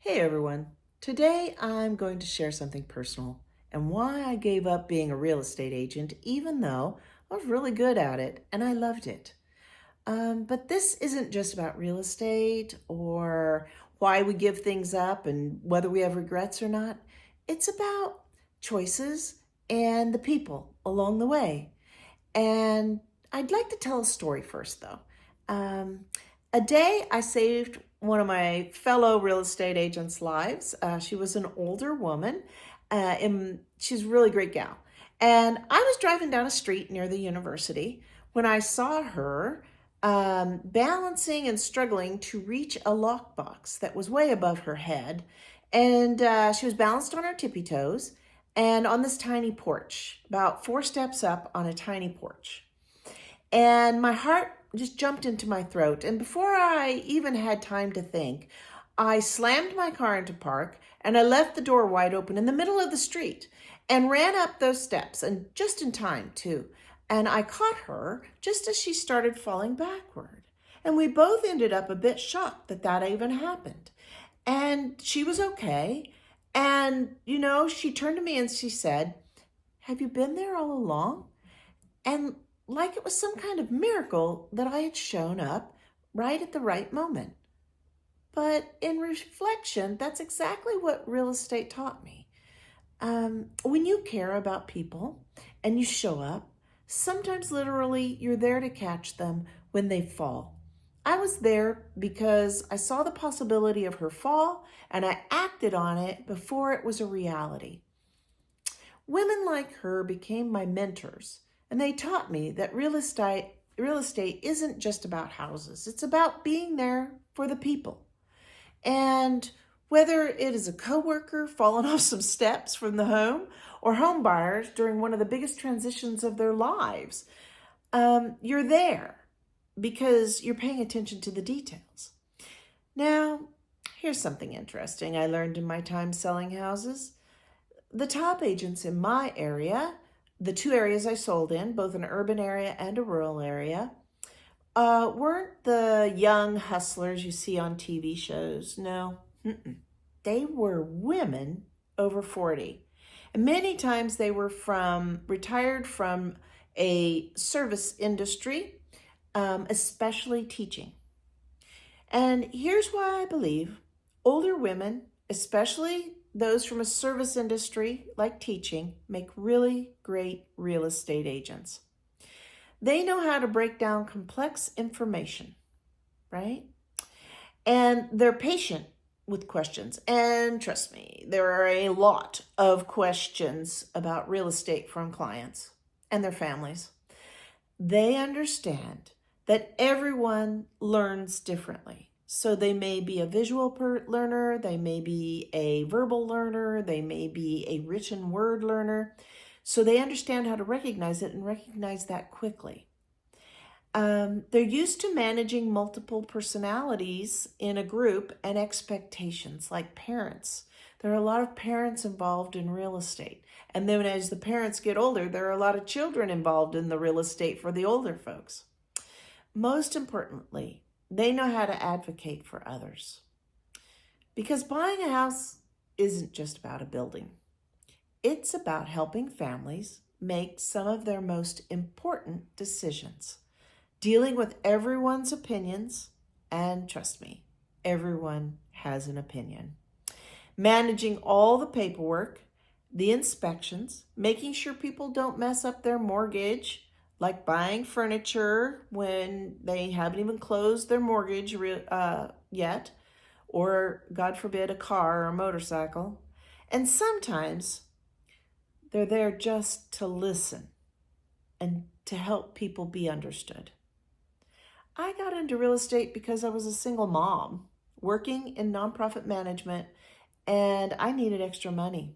Hey everyone. Today I'm going to share something personal and why I gave up being a real estate agent even though I was really good at it and I loved it. But this isn't just about real estate or why we give things up and whether we have regrets or not. It's about choices and the people along the way. And I'd like to tell a story first, though. Um, a day I saved one of my fellow real estate agents' lives. She was an older woman, and she's a really great gal. And I was driving down a street near the university when I saw her balancing and struggling to reach a lockbox that was way above her head. And she was balanced on her tippy toes and on this tiny porch, about 4 steps up on a tiny porch. And my heart just jumped into my throat. And before I even had time to think, I slammed my car into park and I left the door wide open in the middle of the street and ran up those steps, and just in time, too. And I caught her just as she started falling backward. And we both ended up a bit shocked that that even happened. And she was okay. And, she turned to me and she said, "Have you been there all along?" And like it was some kind of miracle that I had shown up right at the right moment. But in reflection, that's exactly what real estate taught me. When you care about people and you show up, sometimes literally you're there to catch them when they fall. I was there because I saw the possibility of her fall and I acted on it before it was a reality. Women like her became my mentors, and they taught me that real estate isn't just about houses. It's about being there for the people. And whether it is a coworker falling off some steps from the home or home buyers during one of the biggest transitions of their lives, you're there because you're paying attention to the details. Now, here's something interesting I learned in my time selling houses. The top agents in my area, the two areas I sold in, both an urban area and a rural area, weren't the young hustlers you see on TV shows. No, they were women over 40. And many times they were retired from a service industry, especially teaching. And here's why I believe older women, especially those from a service industry like teaching, make really great real estate agents. They know how to break down complex information, right? And they're patient with questions. And trust me, there are a lot of questions about real estate from clients and their families. They understand that everyone learns differently. So they may be a visual learner, they may be a verbal learner, they may be a written word learner. So they understand how to recognize it and recognize that quickly. They're used to managing multiple personalities in a group and expectations, like parents. There are a lot of parents involved in real estate. And then as the parents get older, there are a lot of children involved in the real estate for the older folks. Most importantly, they know how to advocate for others. Because buying a house isn't just about a building. It's about helping families make some of their most important decisions, dealing with everyone's opinions, and trust me, everyone has an opinion. Managing all the paperwork, the inspections, making sure people don't mess up their mortgage, like buying furniture when they haven't even closed their mortgage yet, or God forbid, a car or a motorcycle. And sometimes they're there just to listen and to help people be understood. I got into real estate because I was a single mom working in nonprofit management and I needed extra money.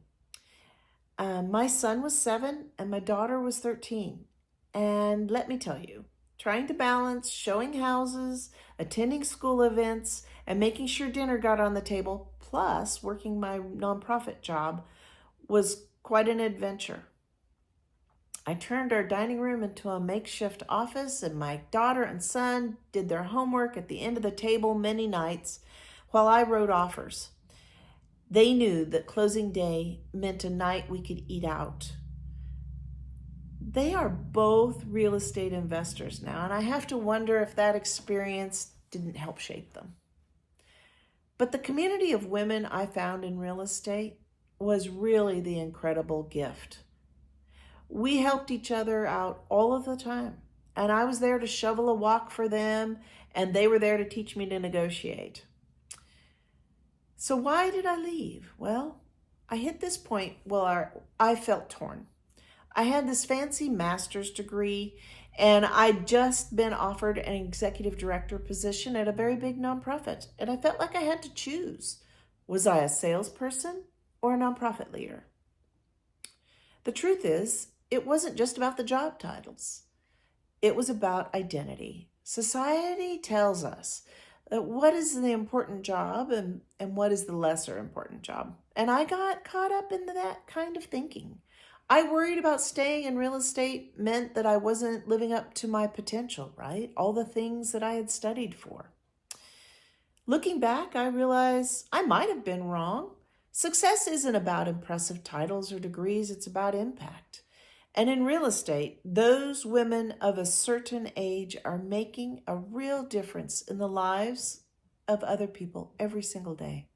My son was 7 and my daughter was 13. And let me tell you, trying to balance showing houses, attending school events, and making sure dinner got on the table, plus working my nonprofit job, was quite an adventure. I turned our dining room into a makeshift office, and my daughter and son did their homework at the end of the table many nights while I wrote offers. They knew that closing day meant a night we could eat out. They are both real estate investors now, and I have to wonder if that experience didn't help shape them. But the community of women I found in real estate was really the incredible gift. We helped each other out all of the time, and I was there to shovel a walk for them, and they were there to teach me to negotiate. So why did I leave? Well, I hit this point where I felt torn. I had this fancy master's degree, and I'd just been offered an executive director position at a very big nonprofit, and I felt like I had to choose. Was I a salesperson or a nonprofit leader? The truth is, it wasn't just about the job titles. It was about identity. Society tells us that what is the important job and what is the lesser important job. And I got caught up in that kind of thinking. I worried about staying in real estate meant that I wasn't living up to my potential, right? All the things that I had studied for. Looking back, I realize I might have been wrong. Success isn't about impressive titles or degrees, it's about impact. And in real estate, those women of a certain age are making a real difference in the lives of other people every single day.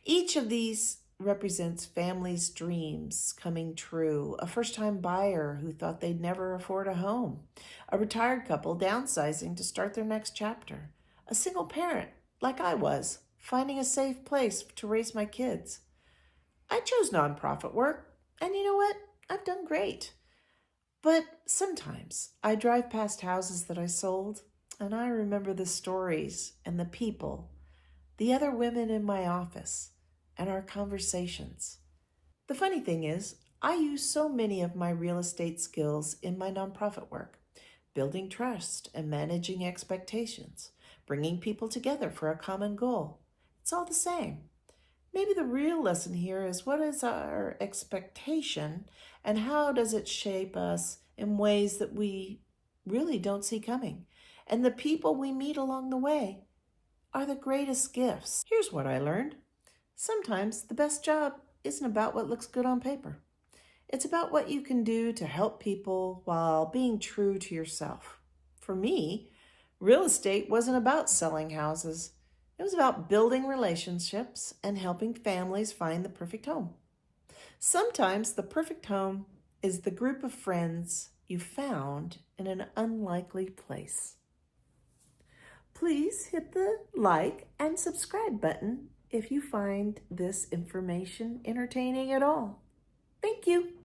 Each of these represents families' dreams coming true, a first-time buyer who thought they'd never afford a home, a retired couple downsizing to start their next chapter, a single parent, like I was, finding a safe place to raise my kids. I chose nonprofit work, and you know what? I've done great. But sometimes I drive past houses that I sold, and I remember the stories and the people, the other women in my office, and our conversations. The funny thing is, I use so many of my real estate skills in my nonprofit work, building trust and managing expectations, bringing people together for a common goal. It's all the same. Maybe the real lesson here is what is our expectation and how does it shape us in ways that we really don't see coming? And the people we meet along the way are the greatest gifts. Here's what I learned. Sometimes the best job isn't about what looks good on paper. It's about what you can do to help people while being true to yourself. For me, real estate wasn't about selling houses. It was about building relationships and helping families find the perfect home. Sometimes the perfect home is the group of friends you found in an unlikely place. Please hit the like and subscribe button if you find this information entertaining at all. Thank you.